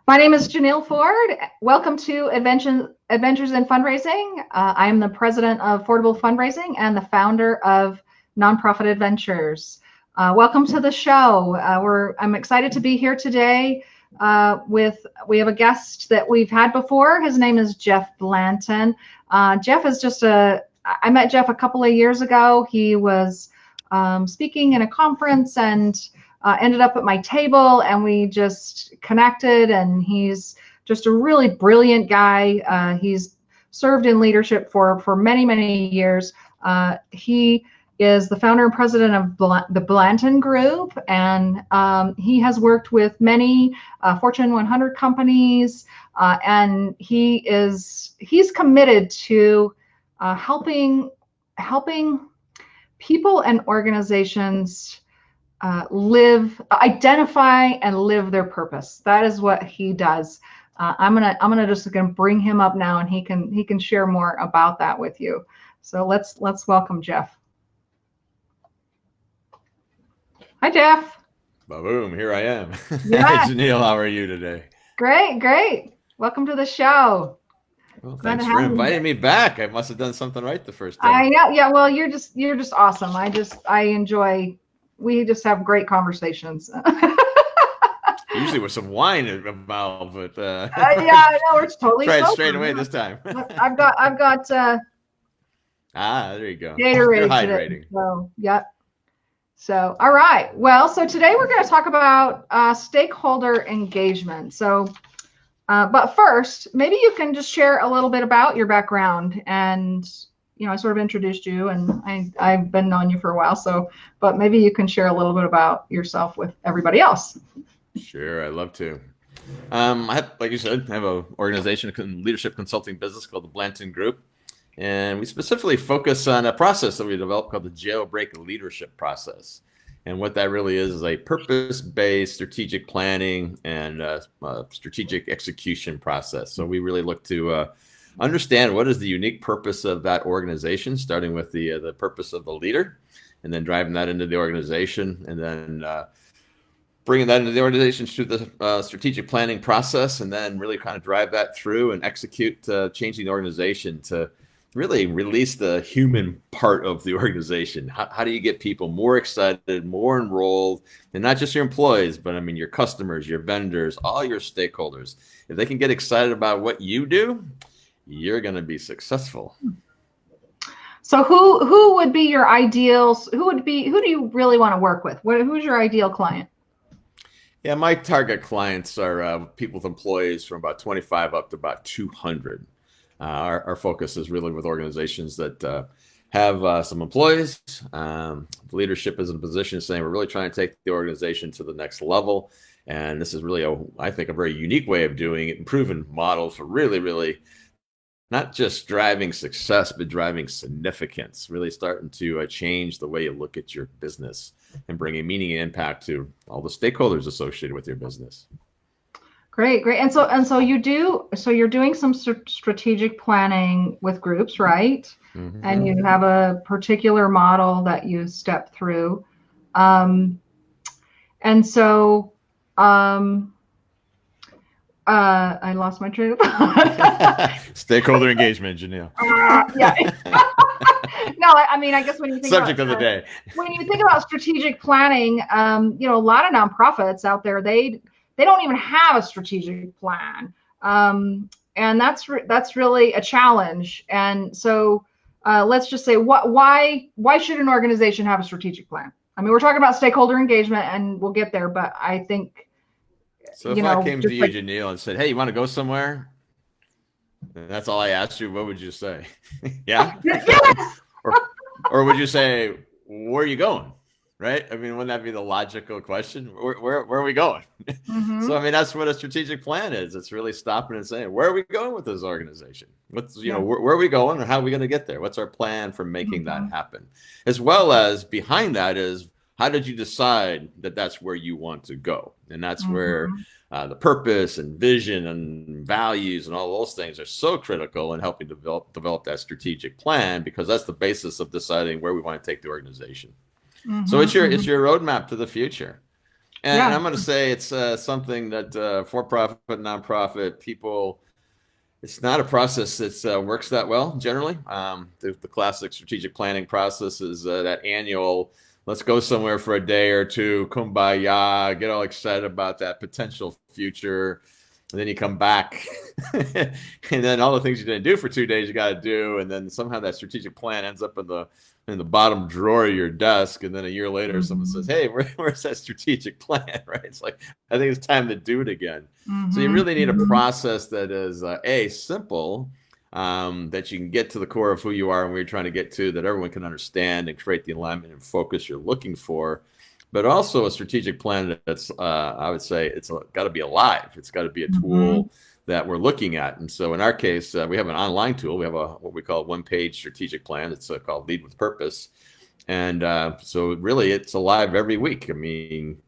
My name is Janelle Ford. Welcome to Adventures in Fundraising. I am the president of Affordable Fundraising and the founder of Nonprofit Adventures. Welcome to the show. I'm excited to be here today we have a guest that we've had before. His name is Jeff Blanton. Jeff is I met Jeff a couple of years ago. He was speaking in a conference and ended up at my table, and we just connected, and he's just a really brilliant guy. He's served in leadership for many, many years. He is the founder and president of the Blanton Group, and he has worked with many Fortune 100 companies, and he's committed to helping people and organizations identify and live their purpose. That is what he does. I'm gonna bring him up now, and he can share more about that with you. So let's welcome Jeff. Hi, Jeff. Boom, here I am. Yeah. Hi, Janelle, how are you today? Great. Welcome to the show. Well, thanks for inviting me back. I must have done something right the first time. Yeah. Well, you're just awesome. I enjoy. We just have great conversations. Usually with some wine in my mouth, but yeah, I know, it's totally try it straight away this time. I've got there you go. Gatorade. You're hydrating. So yeah. So all right. Well, so today we're going to talk about stakeholder engagement. So, but first, maybe you can just share a little bit about your background. And I sort of introduced you, and I've been knowing you for a while. So, but maybe you can share a little bit about yourself with everybody else. Sure, I'd love to. Like you said, I have an organization, a leadership consulting business called the Blanton Group. And we specifically focus on a process that we developed called the jailbreak leadership process. And what that really is a purpose-based strategic planning and strategic execution process. So we really look to understand what is the unique purpose of that organization, starting with the purpose of the leader, and then driving that into the organization, and then bringing that into the organization through the strategic planning process, and then really kind of drive that through and execute changing the organization to really release the human part of the organization. How do you get people more excited, more enrolled, and not just your employees, but I mean your customers, your vendors, all your stakeholders. If they can get excited about what you do, you're going to be successful. So who would be your ideals? Who do you really want to work with? Who's your ideal client? Yeah, my target clients are people with employees from about 25 up to about 200. Our focus is really with organizations that have some employees. Leadership is in a position saying we're really trying to take the organization to the next level. And this is really, I think, a very unique way of doing it, and proven model for really not just driving success, but driving significance, really starting to change the way you look at your business and bringing meaning and impact to all the stakeholders associated with your business. Great. And you're doing some strategic planning with groups, right? Mm-hmm. And you have a particular model that you step through. I lost my train of thought. Stakeholder engagement, Janelle. Yeah. No, I mean, I guess when you think subject of the day, when you think about strategic planning, a lot of nonprofits out there, they don't even have a strategic plan. And that's really a challenge. And so let's just say, why should an organization have a strategic plan? I mean, we're talking about stakeholder engagement, and we'll get there, but I think, so if I came to you, Janelle, and said, hey, you want to go somewhere? And that's all I asked you, what would you say? Yeah? Yes! Or would you say, where are you going? Right? I mean, wouldn't that be the logical question? Where are we going? Mm-hmm. So, I mean, that's what a strategic plan is. It's really stopping and saying, where are we going with this organization? Where are we going, and how are we going to get there? What's our plan for making that happen? As well as behind that is, how did you decide that that's where you want to go? And that's where the purpose and vision and values and all those things are so critical in helping develop that strategic plan, because that's the basis of deciding where we want to take the organization. So it's your roadmap to the future. And Yeah. I'm going to say it's something that for-profit, nonprofit people, it's not a process that works that well generally. The classic strategic planning process is that annual, let's go somewhere for a day or two, kumbaya, get all excited about that potential future. And then you come back, and then all the things you didn't do for 2 days you got to do, and then somehow that strategic plan ends up in the bottom drawer of your desk, and then a year later someone says, "Hey, where's that strategic plan?" Right? It's like, I think it's time to do it again. So you really need a process that is simple, that you can get to the core of who you are and where you're trying to get to, that everyone can understand and create the alignment and focus you're looking for, but also a strategic plan that's, I would say, it's got to be alive. It's got to be a tool that we're looking at. And so in our case, we have an online tool. We have what we call a one-page strategic plan. It's called Lead with Purpose. And so really it's alive every week. I mean,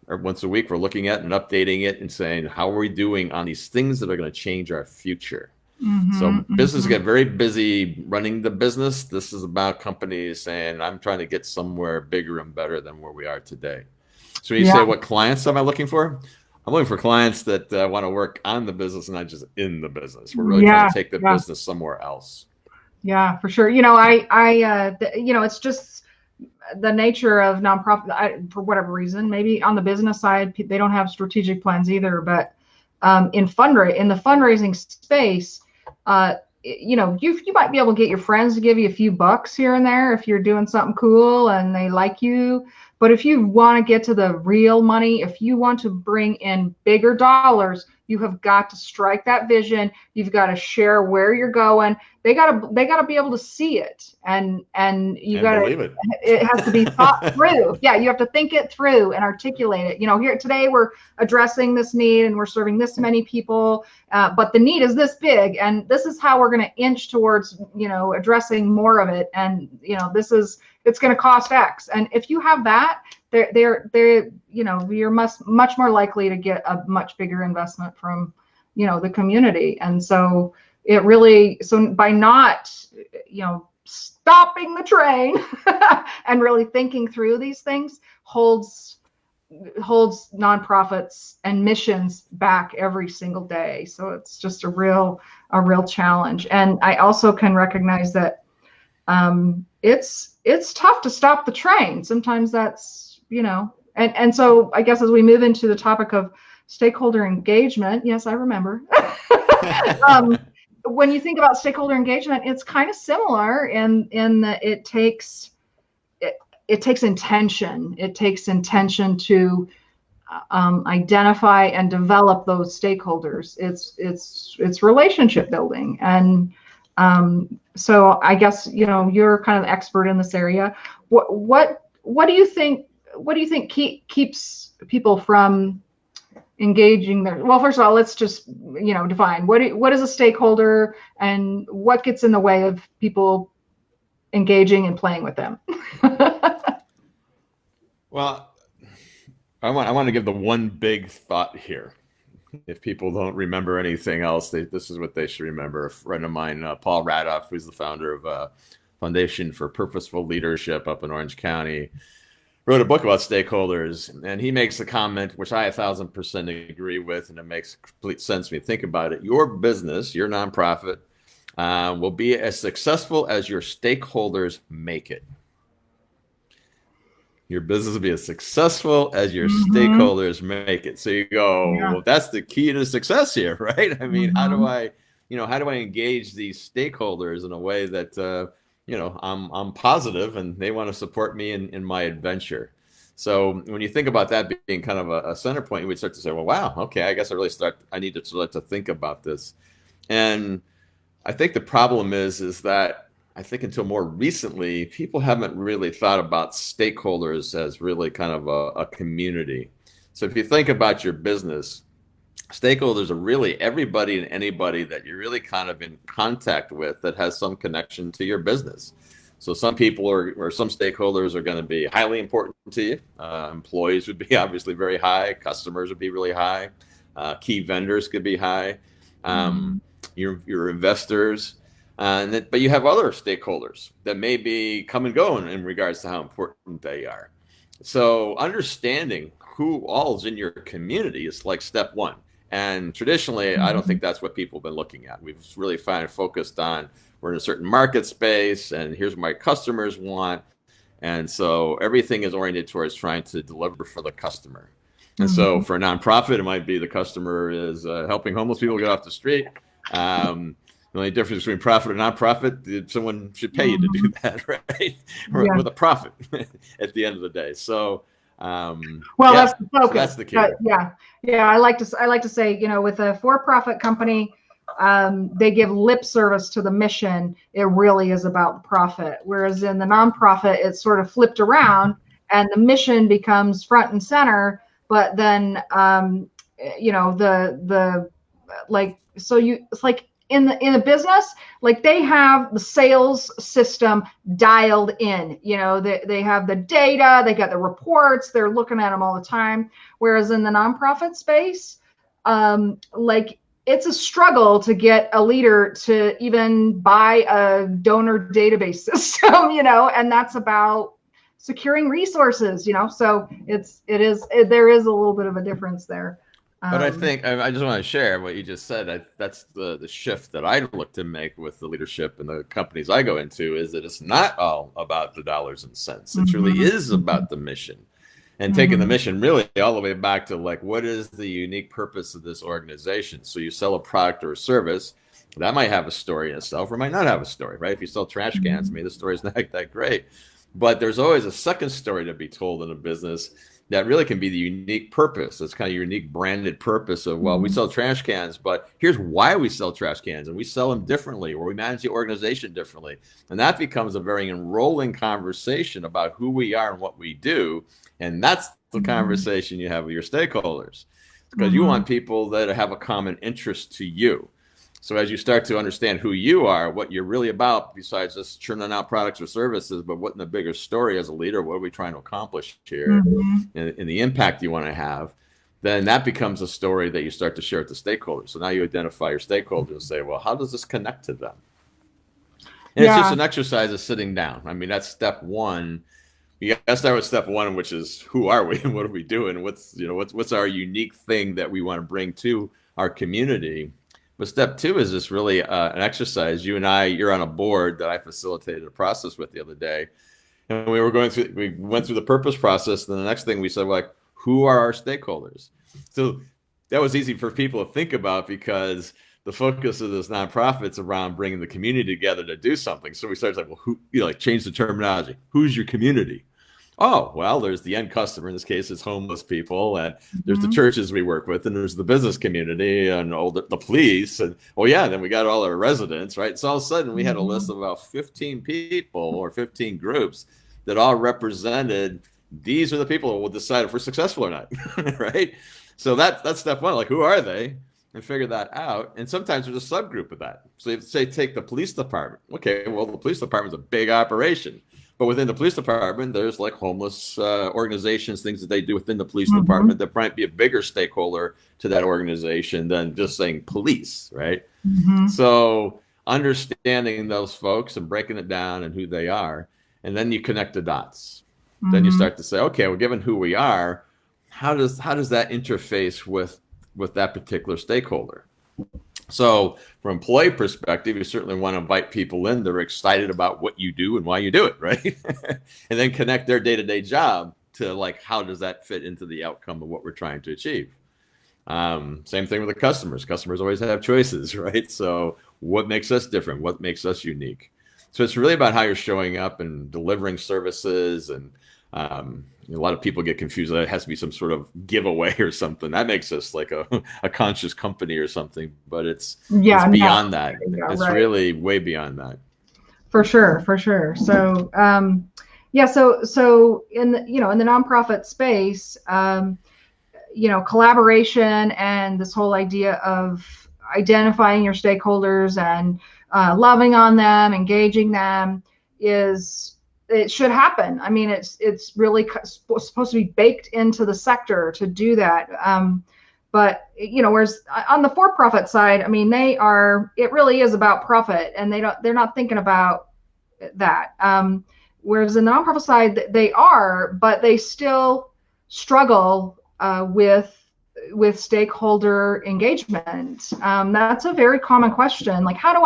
or once a week, we're looking at and updating it and saying, how are we doing on these things that are going to change our future? So businesses get very busy running the business. This is about companies saying, I'm trying to get somewhere bigger and better than where we are today. So when you say, what clients am I looking for? I'm looking for clients that want to work on the business and not just in the business. We're really trying to take the business somewhere else. Yeah, for sure. It's just the nature of nonprofit. For whatever reason, maybe on the business side, they don't have strategic plans either. But in the fundraising space, you might be able to get your friends to give you a few bucks here and there if you're doing something cool and they like you. But if you want to get to the real money, if you want to bring in bigger dollars, you have got to strike that vision. You've got to share where you're going. They gotta be able to see it, and you gotta believe it. It has to be thought through. Yeah, you have to think it through and articulate it. Here today we're addressing this need and we're serving this many people, but the need is this big, and this is how we're going to inch towards addressing more of it. And it's going to cost X. And if you have that, you're much more likely to get a much bigger investment from the community. And so by not stopping the train and really thinking through these things holds nonprofits and missions back every single day. So it's just a real challenge. And I also can recognize that it's tough to stop the train. Sometimes that's, and so I guess as we move into the topic of stakeholder engagement, yes, I remember. When you think about stakeholder engagement, it's kind of similar in that it takes intention. It takes intention to identify and develop those stakeholders. It's relationship building. And so I guess you're kind of an expert in this area. What do you think keeps people from engaging well, first of all, let's just define what is a stakeholder and what gets in the way of people engaging and playing with them. Well, I want to give the one big thought here. If people don't remember anything else, this is what they should remember. A friend of mine, Paul Radoff, who's the founder of Foundation for Purposeful Leadership up in Orange County, wrote a book about stakeholders, and he makes a comment which I 1,000% agree with, and it makes complete sense when you think about it. Your business, your nonprofit, will be as successful as your stakeholders make it. Your business will be as successful as your stakeholders make it. So you go, well, that's the key to success here, right? I mean, how do I engage these stakeholders in a way that I'm positive and they want to support me in my adventure. So when you think about that being kind of a center point, you would start to say, well, wow, okay, I guess I need to start to think about this. And I think the problem is that I think until more recently, people haven't really thought about stakeholders as really kind of a community. So if you think about your business, stakeholders are really everybody and anybody that you're really kind of in contact with that has some connection to your business. So some people or some stakeholders are going to be highly important to you. Employees would be obviously very high. Customers would be really high. Key vendors could be high. Your investors. But you have other stakeholders that may be come and go in regards to how important they are. So understanding who all's in your community is like step one. And traditionally, I don't think that's what people have been looking at. We've really focused on, we're in a certain market space, and here's what my customers want. And so everything is oriented towards trying to deliver for the customer. And so for a nonprofit, it might be the customer is helping homeless people get off the street. The only difference between profit and nonprofit, someone should pay you to do that, right? With a profit at the end of the day. So, that's the focus. So that's the key. I like to say, you know, with a for-profit company, they give lip service to the mission. It really is about the profit. Whereas in the nonprofit, it's sort of flipped around, and the mission becomes front and center. But then, you know, it's like in the business, like they have the sales system dialed in. You know, they have the data, they got the reports, they're looking at them all the time. Whereas in the nonprofit space, like it's a struggle to get a leader to even buy a donor database system, you know, and that's about securing resources, you know. So there is a little bit of a difference there. But I think I just want to share what you just said. That's the shift that I look to make with the leadership and the companies I go into, is that it's not all about the dollars and cents. It truly is about the mission, and taking the mission really all the way back to like, what is the unique purpose of this organization? So you sell a product or a service that might have a story in itself or might not have a story, right? If you sell trash cans, maybe the story's not that great, but there's always a second story to be told in a business that really can be the unique purpose. It's kind of your unique branded purpose of, well, we sell trash cans, but here's why we sell trash cans, and we sell them differently, or we manage the organization differently. And that becomes a very enrolling conversation about who we are and what we do. And that's the conversation you have with your stakeholders, because you want people that have a common interest to you. So as you start to understand who you are, what you're really about, besides just churning out products or services, but what in the bigger story as a leader, what are we trying to accomplish here, and the impact you want to have, then that becomes a story that you start to share with the stakeholders. So now you identify your stakeholders and say, well, how does this connect to them? And it's just an exercise of sitting down. I mean, that's step one. You got to start with step one, which is, who are we and what are we doing? What's our unique thing that we want to bring to our community? But step two is this really an exercise. You're on a board that I facilitated a process with the other day. And we went through the purpose process. And the next thing we said, like, who are our stakeholders? So that was easy for people to think about, because the focus of this nonprofit's around bringing the community together to do something. So we started like, well, who, change the terminology. Who's your community? Oh, well, there's the end customer. In this case, it's homeless people, and there's the churches we work with, and there's the business community, and the police, and then we got all our residents, right? So all of a sudden, we had a list of about 15 people or 15 groups that all represented, these are the people who will decide if we're successful or not, right? So that's step one, like, who are they? And figure that out. And sometimes there's a subgroup of that. So you say, take the police department. Okay, well, the police department's a big operation. But within the police department, there's like homeless organizations, things that they do within the police department that might be a bigger stakeholder to that organization than just saying police, right? So understanding those folks and breaking it down and who they are, and then you connect the dots. Then you start to say, okay, well, given who we are, how does that interface with that particular stakeholder? So from an employee perspective, you certainly want to invite people in that are excited about what you do and why you do it, right? And then connect their day-to-day job to, like, how does that fit into the outcome of what we're trying to achieve? Same thing with the customers. Customers always have choices, right? So what makes us different? What makes us unique? So it's really about how you're showing up and delivering services. And a lot of people get confused that it has to be some sort of giveaway or something. That makes us like a conscious company or something, but it's beyond that. It's really way beyond that. For sure. So, so in the, in the nonprofit space, collaboration and this whole idea of identifying your stakeholders and loving on them, engaging them, it should happen. I mean, it's really supposed to be baked into the sector to do that. But whereas on the for-profit side, I mean, it really is about profit, and they're not thinking about that. Whereas the nonprofit side, they are, but they still struggle with stakeholder engagement. That's a very common question. Like, how do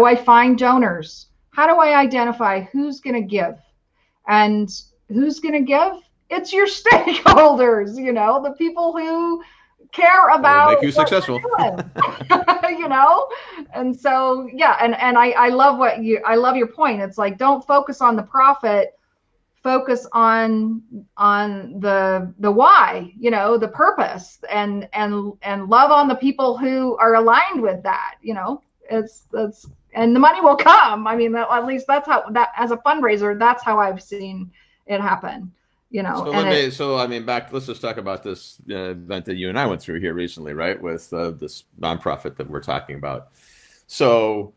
I find donors? How do I identify who's going to give? And who's going to give? It's your stakeholders, the people who care about make you successful. And so, yeah, and I love your point. It's like, don't focus on the profit, focus on the why, the purpose, and love on the people who are aligned with that. It's and the money will come. I mean, at least that's how, that as a fundraiser, that's how I've seen it happen. Let's just talk about this event that you and I went through here recently, right? With this nonprofit that we're talking about. So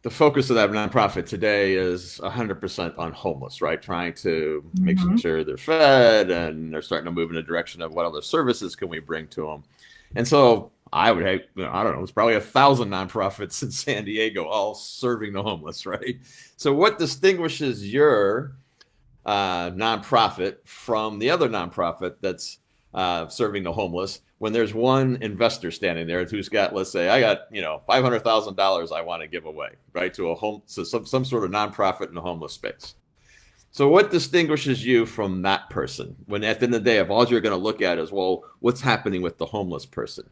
the focus of that nonprofit today is 100% on homeless, right? Trying to make sure they're fed, and they're starting to move in the direction of what other services can we bring to them. And so I don't know, it's probably 1,000 nonprofits in San Diego all serving the homeless, right? So what distinguishes your nonprofit from the other nonprofit that's serving the homeless, when there's one investor standing there who's got, let's say, I got $500,000 I want to give away, right, to some sort of nonprofit in the homeless space? So what distinguishes you from that person, when at the end of the day, if all you're going to look at is, well, what's happening with the homeless person?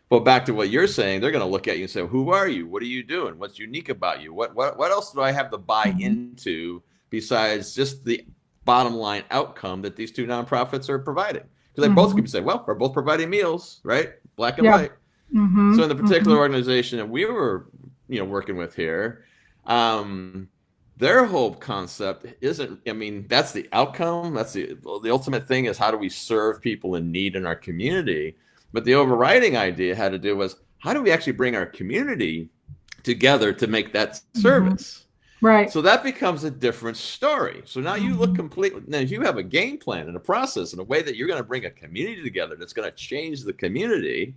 Well, back to what you're saying, they're going to look at you and say, who are you? What are you doing? What's unique about you? What else do I have to buy into besides just the bottom line outcome that these two nonprofits are providing? Because they both can say, well, we're both providing meals, right? Black and white. So in the particular organization that we were, working with here, their whole concept isn't, that's the outcome. That's the ultimate thing, is how do we serve people in need in our community? But the overriding idea had to do was, how do we actually bring our community together to make that service? Right. So that becomes a different story. So now you look completely, now if you have a game plan and a process and a way that you're going to bring a community together that's going to change the community,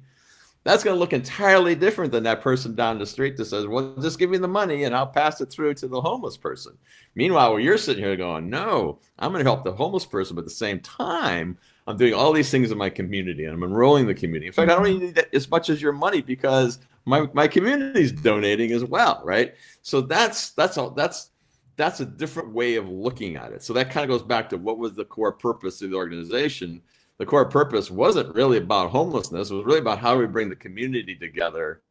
that's going to look entirely different than that person down the street that says, well, just give me the money and I'll pass it through to the homeless person. Meanwhile, where you're sitting here going, no, I'm going to help the homeless person, but at the same time, I'm doing all these things in my community and I'm enrolling the community. In fact, I don't even need that as much as your money, because my community's donating as well, right? So that's a different way of looking at it. So that kind of goes back to what was the core purpose of the organization. The core purpose wasn't really about homelessness. It was really about how do we bring the community together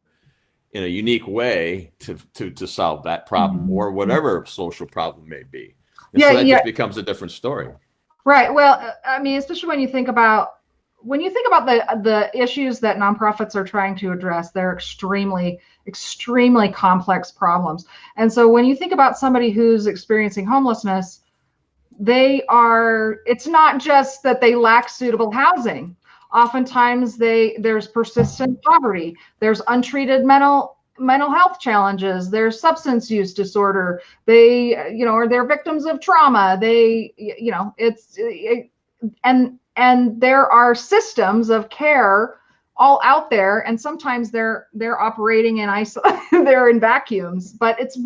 in a unique way to solve that problem or whatever social problem may be. And so that just becomes a different story. Right. Well, especially when you think about the issues that nonprofits are trying to address, they're extremely, extremely complex problems. And so when you think about somebody who's experiencing homelessness, it's not just that they lack suitable housing. Oftentimes there's persistent poverty, there's untreated mental health challenges, there's substance use disorder, or they're victims of trauma, and there are systems of care all out there, and sometimes they're operating in they're in vacuums, but it's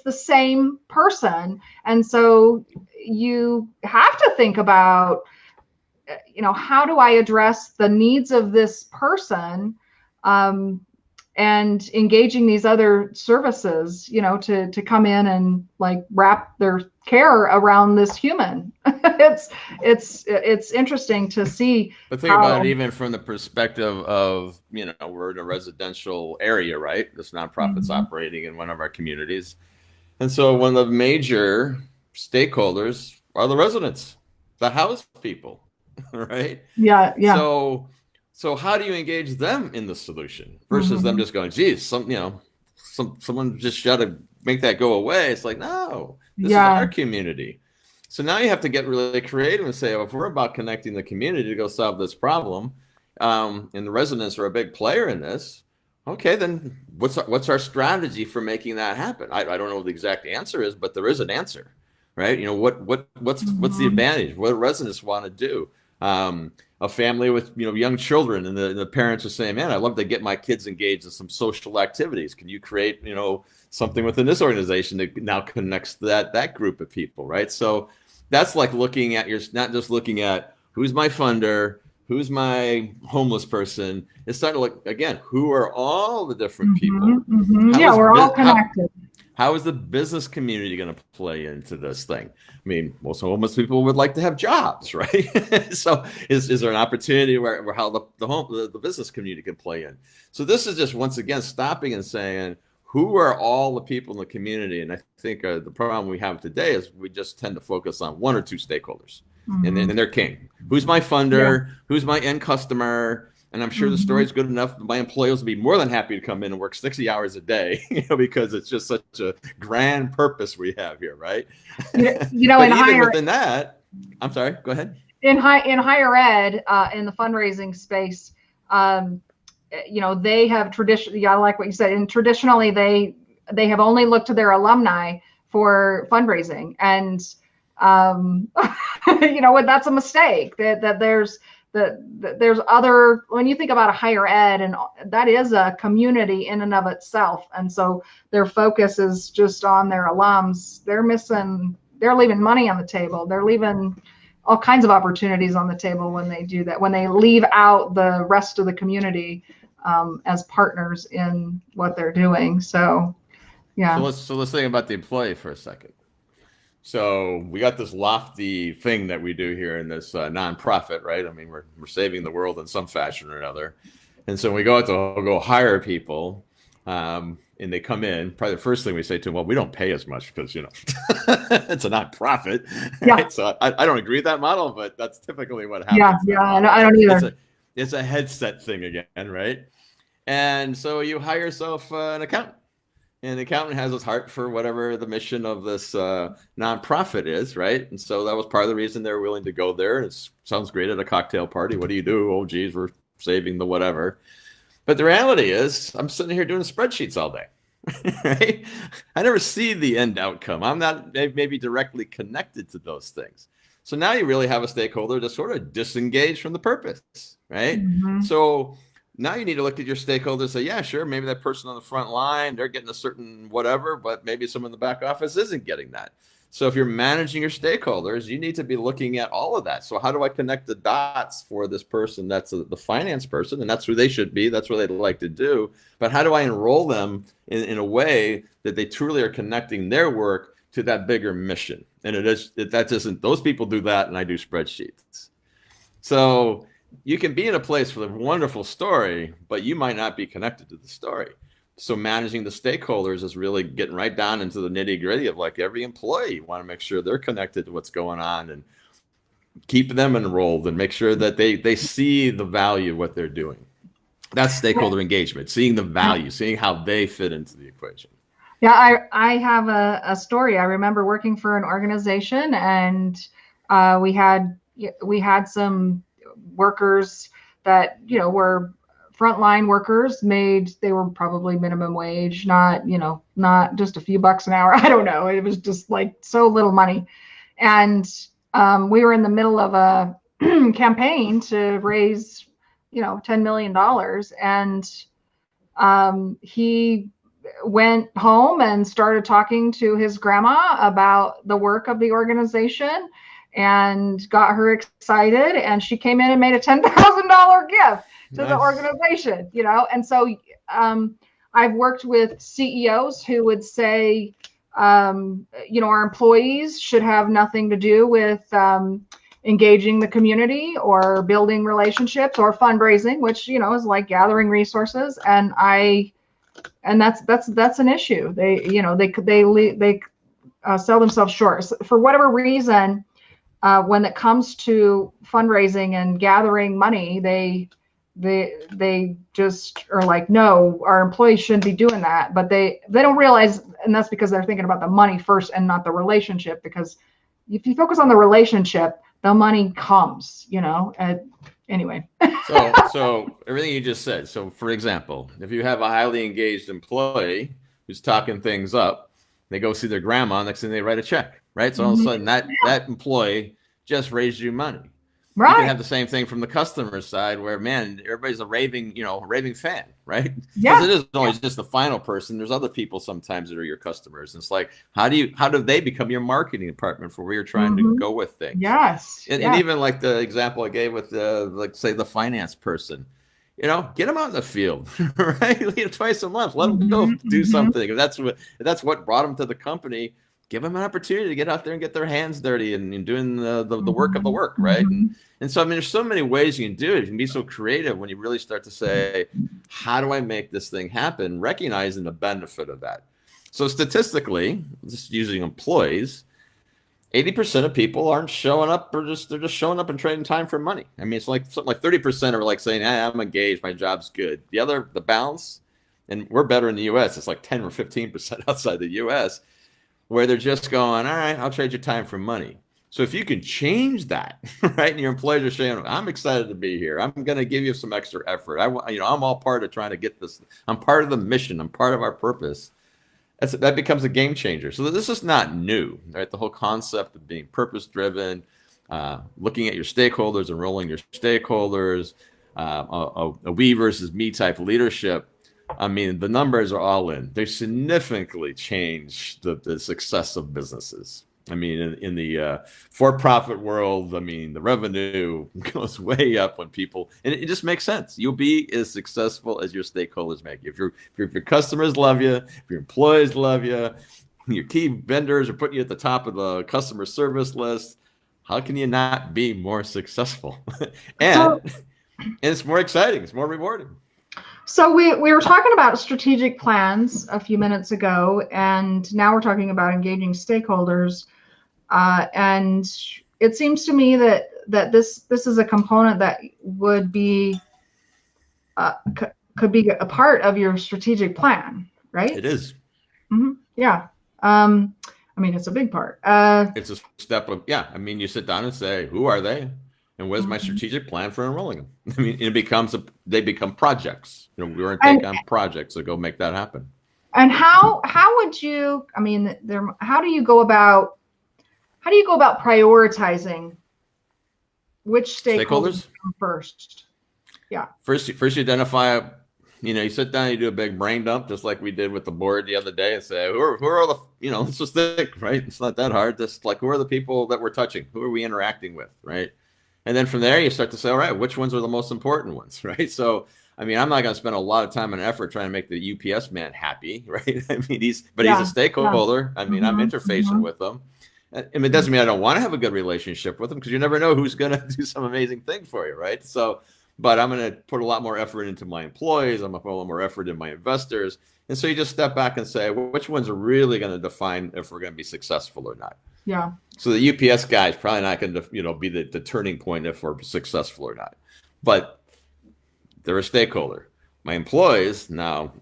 the same person. And so you have to think about, how do I address the needs of this person, and engaging these other services, to come in and wrap their care around this human. It's interesting to see. But think about it even from the perspective of, we're in a residential area, right? This nonprofit's operating in one of our communities. And so one of the major stakeholders are the residents, the house people, right? Yeah. So how do you engage them in the solution versus them just going, geez, someone just got to make that go away? It's like, no, this is our community. So now you have to get really creative and say, if we're about connecting the community to go solve this problem, and the residents are a big player in this, okay, then what's our strategy for making that happen? I don't know what the exact answer is, but there is an answer, right? What's the advantage? What do residents want to do? A family with young children, and the parents are saying, man, I'd love to get my kids engaged in some social activities. Can you create something within this organization that now connects that group of people, right? So that's like looking at not just looking at who's my funder, who's my homeless person, it's starting to look again, who are all the different people? Yeah, we're all connected. How is the business community going to play into this thing? I mean, most homeless people would like to have jobs, right? So is there an opportunity where how the business community can play in? So this is just, once again, stopping and saying, who are all the people in the community? And I think the problem we have today is we just tend to focus on one or two stakeholders, and then they're king. Who's my funder? Who's my end customer? And I'm sure the story's good enough. My employees will be more than happy to come in and work 60 hours a day, because it's just such a grand purpose we have here, right? But even within that, I'm sorry, go ahead. In higher ed, in the fundraising space, they have traditionally, I like what you said, and traditionally they have only looked to their alumni for fundraising, and that's a mistake. That there's other, when you think about a higher ed, and that is a community in and of itself, and so their focus is just on their alums. They're leaving money on the table. They're leaving all kinds of opportunities on the table when they do that, when they leave out the rest of the community as partners in what they're doing. So yeah. So let's think about the employee for a second. So we got this lofty thing that we do here in this nonprofit, right? I mean, we're saving the world in some fashion or another. And so we go out to go hire people, and they come in. Probably the first thing we say to them, well, we don't pay as much because, it's a nonprofit. Yeah. Right? So I don't agree with that model, but that's typically what happens. Yeah, I don't either. It's a headset thing again, right? And so you hire yourself an accountant. And the accountant has his heart for whatever the mission of this nonprofit is, right? And so that was part of the reason they were willing to go there. It sounds great at a cocktail party. What do you do? Oh, geez, we're saving the whatever. But the reality is, I'm sitting here doing spreadsheets all day, right? I never see the end outcome. I'm not maybe directly connected to those things. So now you really have a stakeholder to sort of disengage from the purpose, right? So now you need to look at your stakeholders and say, yeah, sure, maybe that person on the front line, they're getting a certain whatever, but maybe someone in the back office isn't getting that. So if you're managing your stakeholders, you need to be looking at all of that. So how do I connect the dots for this person that's the finance person, and that's who they should be, that's what they'd like to do, but how do I enroll them in a way that they truly are connecting their work to that bigger mission? And those people do that, and I do spreadsheets. So you can be in a place with a wonderful story, but you might not be connected to the story. So managing the stakeholders is really getting right down into the nitty gritty of like every employee. You want to make sure they're connected to what's going on and keep them enrolled and make sure that they see the value of what they're doing. That's stakeholder engagement, seeing the value, seeing how they fit into the equation. Yeah, I have a story. I remember working for an organization, and we had some workers that were frontline workers. They were probably minimum wage, not just a few bucks an hour. I don't know. It was just like so little money, and we were in the middle of a campaign to raise $10 million, and he went home and started talking to his grandma about the work of the organization and got her excited, and she came in and made a $10,000 gift to the organization, and so I've worked with CEOs who would say, our employees should have nothing to do with engaging the community or building relationships or fundraising, which is like gathering resources, and that's an issue. They sell themselves short for whatever reason. When it comes to fundraising and gathering money, they just are like, no, our employees shouldn't be doing that. But they don't realize, and that's because they're thinking about the money first and not the relationship. Because if you focus on the relationship, the money comes. Anyway. So everything you just said. So for example, if you have a highly engaged employee who's talking things up, they go see their grandma. Next thing they write a check, right? So all of a sudden that employee just raised you money. You can Right. have the same thing from the customer side where, man, everybody's a raving fan, right? Because Yeah. it is always just the final person. There's other people sometimes that are your customers. And it's like, how do they become your marketing department for where you're trying to Hmm. go with things? Yes. And Yes. even like the example I gave with like say the finance person, get them out in the field, right? Twice a month, let them go Hmm. do Hmm. something. If that's what brought them to the company, give them an opportunity to get out there and get their hands dirty and doing the work of the Hmm. work, right? Hmm. And so, I mean, there's so many ways you can do it. You can be so creative when you really start to say, how do I make this thing happen? Recognizing the benefit of that. So statistically, just using employees, 80% of people aren't showing up, or they're just showing up and trading time for money. I mean, it's like something like 30% are like saying, hey, I'm engaged, my job's good. The balance, and we're better in the US, it's like 10 or 15% outside the US, where they're just going, all right, I'll trade your time for money. So if you can change that, right, and your employees are saying, I'm excited to be here, I'm going to give you some extra effort. I'm all part of trying to get this. I'm part of the mission. I'm part of our purpose. That becomes a game changer. So this is not new, right? The whole concept of being purpose driven, looking at your stakeholders, enrolling your stakeholders, a we versus me type leadership. I mean, the numbers are all in. They significantly change the success of businesses. I mean, in the for-profit world, I mean, the revenue goes way up when people, and it just makes sense. You'll be as successful as your stakeholders make you. If your customers love you, if your employees love you, your key vendors are putting you at the top of the customer service list, how can you not be more successful? and So, and it's more exciting. It's more rewarding. so we were talking about strategic plans a few minutes ago, and now we're talking about engaging stakeholders. And it seems to me that this is a component that would be could be a part of your strategic plan, right? It is. Yeah. I mean, it's a big part. It's a step of, yeah. I mean, you sit down and say, who are they? And what's my Mhm. strategic plan for enrolling them? I mean, they become projects. We're going to And take on projects to go make that happen. and how would you? I mean, how do you go about prioritizing which stakeholders Stakeholders, come first? Yeah. first you identify, you sit down, you do a big brain dump, just like we did with the board the other day, and say, who are the, let's just think, right? It's not that hard. Just like, who are the people that we're touching? Who are we interacting with, right? And then from there, you start to say, all right, which ones are the most important ones, right? So, I mean, I'm not going to spend a lot of time and effort trying to make the UPS man happy, right? I mean, he's a Yeah. Yeah. stakeholder. I mean, I'm Hmm. interfacing Hmm. with them. I mean, it doesn't mean I don't want to have a good relationship with them, because you never know who's going to do some amazing thing for you, right? So, but I'm going to put a lot more effort into my employees. I'm going to put a lot more effort in my investors. And so you just step back and say, well, which ones are really going to define if we're going to be successful or not? Yeah. So the UPS guy is probably not going to, be the turning point if we're successful or not. But they're a stakeholder. My employees now,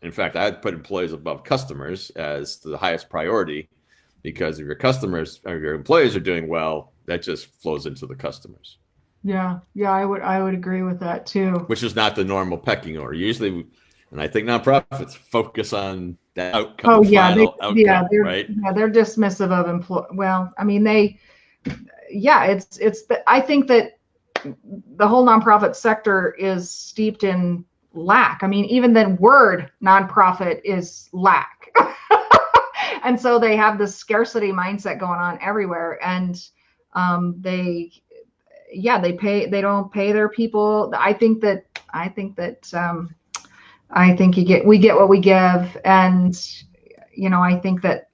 in fact, I'd put employees above customers as the highest priority, because if your customers or your employees are doing well, that just flows into the customers, Yeah. Yeah. I would agree with that too. which is not the normal pecking order. Usually, and I think nonprofits focus on that outcome, Oh the yeah. final outcome, right? They're dismissive of employ. Well, I mean yeah. I think that the whole nonprofit sector is steeped in lack. I mean, even the word nonprofit is lack. And so they have this scarcity mindset going on everywhere. And they, yeah, they don't pay their people. I think we get what we give. And, I think that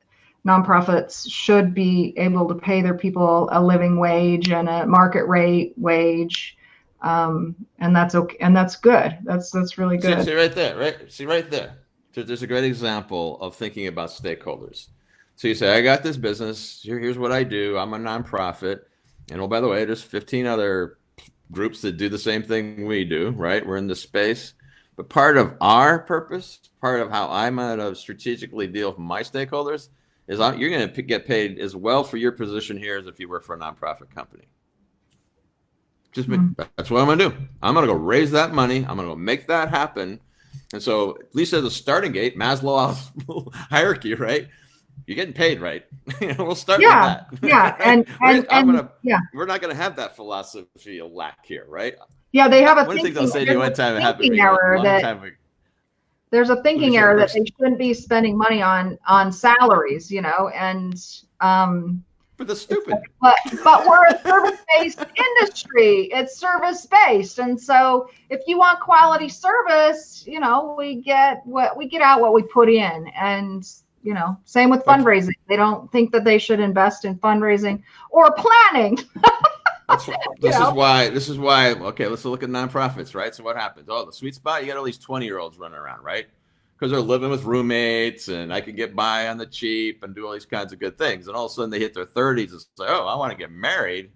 nonprofits should be able to pay their people a living wage and a market rate wage. And that's okay. And that's good. That's really good. See right there, right? See right there. There's a great example of thinking about stakeholders. So you say, I got this business. Here's what I do. I'm a nonprofit. And oh, by the way, there's 15 other groups that do the same thing we do, right? We're in this space. But part of our purpose, part of how I'm going to strategically deal with my stakeholders is you're going to get paid as well for your position here as if you work for a nonprofit company. That's what I'm going to do. I'm going to go raise that money. I'm going to go make that happen. And so, at least as a starting gate, Maslow's hierarchy, right? you're getting paid, right? We'll start Yeah, with that. yeah, and yeah, we're not gonna have that philosophy of lack here, right? yeah. They have a One of the things I'll say to you one time, it happened to thinking me a error long that time ago. there's a What did you thinking say, error that Brooks? they shouldn't be spending money on salaries, and But that's stupid. but we're a service-based industry. It's service-based, and so if you want quality service, we get out what we put in, and same with fundraising. They don't think that they should invest in fundraising or planning. This is why. Okay, let's look at nonprofits, right? So what happens? Oh, the sweet spot. You got all these 20-year-olds running around, right? Because they're living with roommates, and I can get by on the cheap and do all these kinds of good things. And all of a sudden, they hit their 30s. It's like, oh, I want to get married.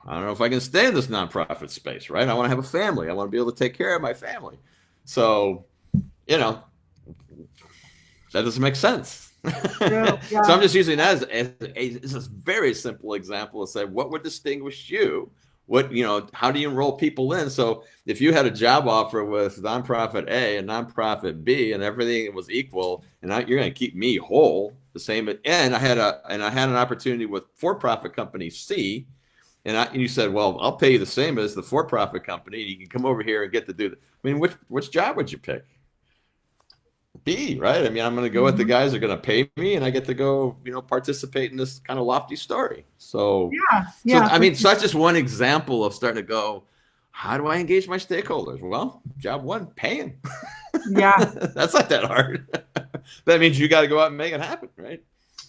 I don't know if I can stay in this nonprofit space, right? I want to have a family. I want to be able to take care of my family. So, that doesn't make sense. Yeah. So I'm just using that as a very simple example to say what would distinguish you. How do you enroll people in? So if you had a job offer with nonprofit A and nonprofit B and everything was equal, and you're going to keep me whole the same, and I had an opportunity with for-profit company C, and you said, well, I'll pay you the same as the for-profit company, and you can come over here and get to do that. I mean, which job would you pick? B, right? I mean, I'm going to go with the guys that are going to pay me, and I get to go, participate in this kind of lofty story. So, So that's just one example of starting to go, how do I engage my stakeholders? Well, job one, pay them. Yeah. That's not that hard. That means you got to go out and make it happen, right?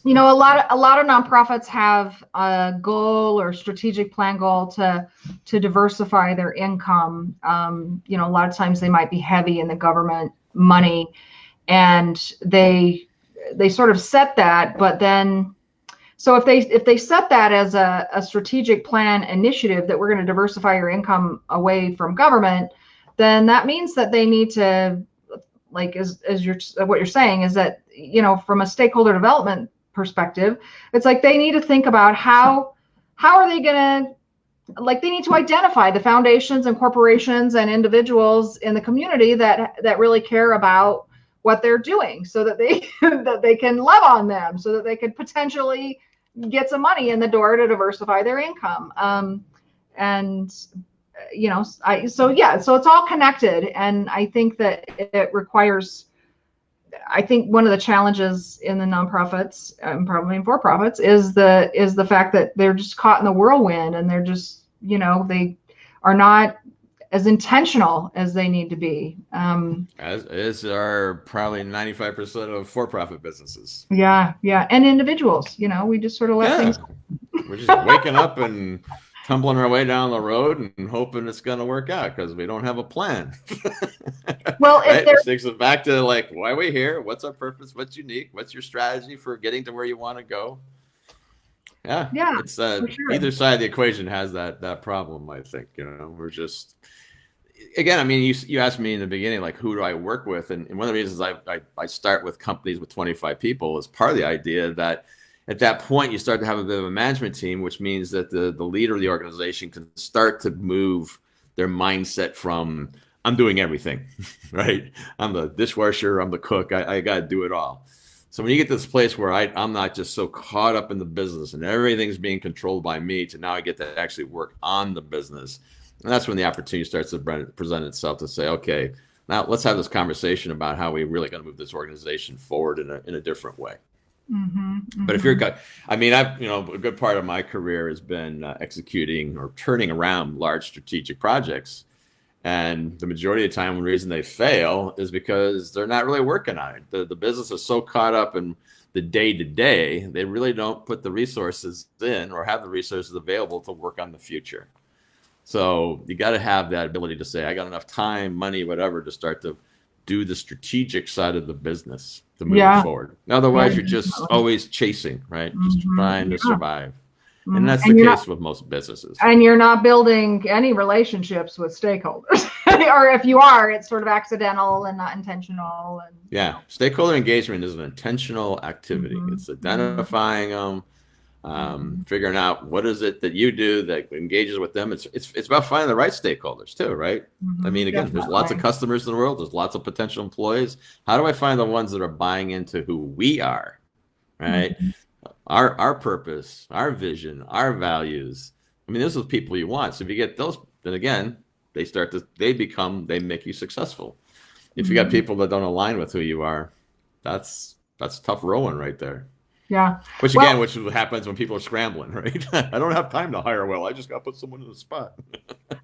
A lot of nonprofits have a goal or strategic plan goal to diversify their income. A lot of times they might be heavy in the government money, and they sort of set that, but then so if they set that as a strategic plan initiative that we're going to diversify your income away from government, then that means that they need to, like as what you're saying is that from a stakeholder development perspective, it's like they need to think about how are they going to, like, they need to identify the foundations and corporations and individuals in the community that really care about what they're doing, so that they can love on them, so that they could potentially get some money in the door to diversify their income. So it's all connected, and I think that it requires. I think one of the challenges in the nonprofits, and probably in for-profits, is the fact that they're just caught in the whirlwind, and they're just they are not as intentional as they need to be. As are probably 95% of for-profit businesses. Yeah, and individuals. We just sort of let things. We're just waking up and tumbling our way down the road and hoping it's going to work out because we don't have a plan. Well, Which takes us back to like, why are we here? What's our purpose? What's unique? What's your strategy for getting to where you want to go? Yeah. It's for sure. Either side of the equation has that problem. I think we're just. Again, I mean, you asked me in the beginning, like, who do I work with? And one of the reasons I start with companies with 25 people is part of the idea that at that point you start to have a bit of a management team, which means that the leader of the organization can start to move their mindset from I'm doing everything, right? I'm the dishwasher, I'm the cook, I got to do it all. So when you get to this place where I'm not just so caught up in the business and everything's being controlled by me, to now I get to actually work on the business. And that's when the opportunity starts to present itself to say, okay, now let's have this conversation about how we're really going to move this organization forward in a different way. But if you're, I mean, a good part of my career has been executing or turning around large strategic projects. And the majority of the time, the reason they fail is because they're not really working on it. The business is so caught up in the day-to-day, they really don't put the resources in or have the resources available to work on the future. So you got to have that ability to say, I got enough time, money, whatever, to start to do the strategic side of the business to move it forward. Otherwise, you're just always chasing, right? Just trying to survive. And that's the case with most businesses. And you're not building any relationships with stakeholders. Or if you are, it's sort of accidental and not intentional. And stakeholder engagement is an intentional activity. It's identifying them. Figuring out what is it that you do that engages with them. It's about finding the right stakeholders too, right? I mean, again, there's lots of customers in the world. There's lots of potential employees. How do I find the ones that are buying into who we are right? Mhm. Our purpose, our vision, our values. I mean, those are the people you want. So if you get those, then again, they make you successful. If you got Mhm. people that don't align with who you are, that's tough rowing right there. Yeah. Which Well, again, which happens when people are scrambling, right? I don't have time to hire well. I just got to put someone in the spot.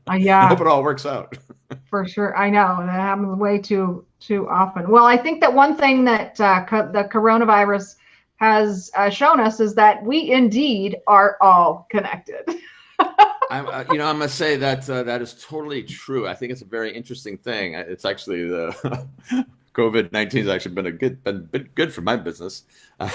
I hope yeah, it all works out. for sure. I know that happens way too often. Well, I think that one thing that the coronavirus has shown us is that we indeed are all connected. I'm gonna say that that is totally true. I think it's a very interesting thing. It's actually the COVID-19 has actually been good for my business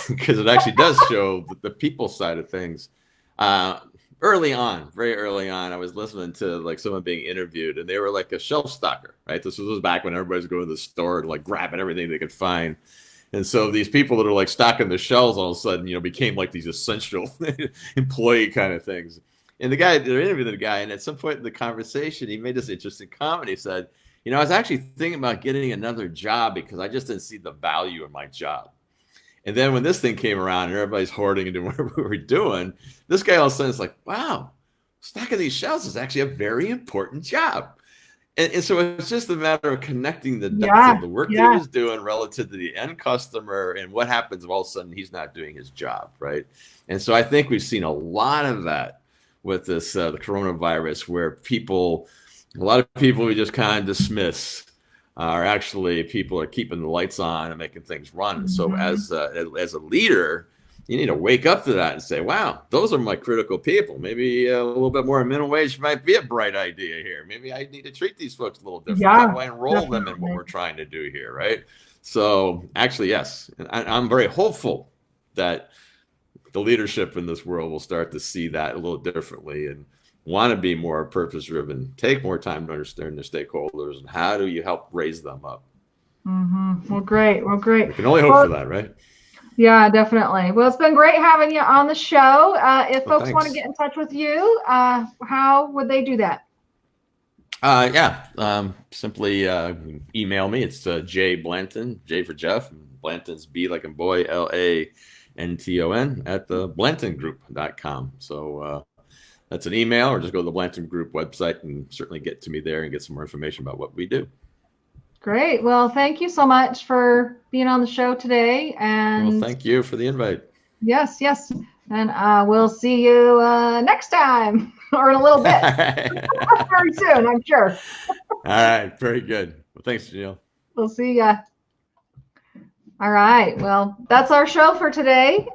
because it actually does show the people side of things. Uh, Early on, very early on, I was listening to like someone being interviewed, and they were like a shelf stocker, right? This was back when everybody's going to the store and like grabbing everything they could find. And so these people that are like stocking the shelves all of a sudden, became like these essential employee kind of things. And they're interviewing the guy, and at some point in the conversation, he made this interesting comment. He said, I was actually thinking about getting another job because I just didn't see the value in my job. And then when this thing came around and everybody's hoarding and doing what we were doing, this guy all of a sudden is like, wow, stacking these shelves is actually a very important job. And so it's just a matter of connecting the dots of Yeah, the work that he yeah. was doing relative to the end customer and what happens if all of a sudden he's not doing his job, right? And so I think we've seen a lot of that with this the coronavirus, where a lot of people we just kind of dismiss are actually people are keeping the lights on and making things run. And so Mhm. as a leader, you need to wake up to that and say, wow, those are my critical people. Maybe a little bit more minimum wage might be a bright idea here. Maybe I need to treat these folks a little different. How Yeah, do I enroll them in what definitely. we're trying to do here, right? So actually, yes, I'm very hopeful that the leadership in this world will start to see that a little differently and want to be more purpose driven, take more time to understand their stakeholders, and how do you help raise them up. Well, great. Well, great. We can only hope Well, for that, right? yeah, definitely. Well, it's been great having you on the show. If Well, folks want to thanks. get in touch with you, how would they do that? Yeah, simply email me. It's J Blanton, J for Jeff, Blanton's B like in boy, LANTON at the blantongroup.com. So that's an email, or just go to the Blanton Group website and certainly get to me there and get some more information about what we do. Great. Well, thank you so much for being on the show today. Well, And thank you for the invite. yes, yes. And we'll see you next time or in a little All bit. Very soon, I'm sure. right, very good. Well, thanks, Janelle. We'll see ya. All right. Well, that's our show for today.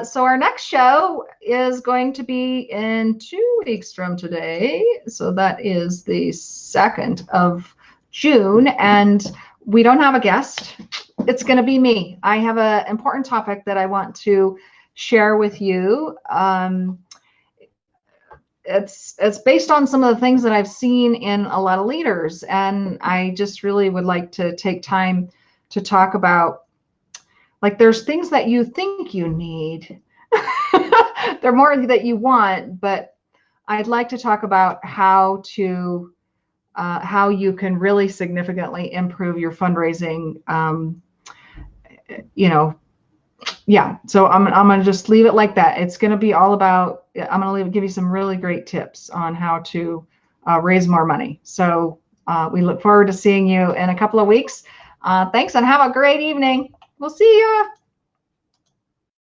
So our next show is going to be in 2 weeks from today. So that is the 2nd of June. And we don't have a guest. It's going to be me. I have an important topic that I want to share with you. It's based on some of the things that I've seen in a lot of leaders. And I just really would like to take time to talk about, like, there's things that you think you need. They're more that you want, but I'd like to talk about how you can really significantly improve your fundraising. You know, yeah. So I'm gonna just leave it like that. It's gonna be all about. I'm gonna give you some really great tips on how to raise more money. So we look forward to seeing you in a couple of weeks. Thanks, and have a great evening. We'll see you.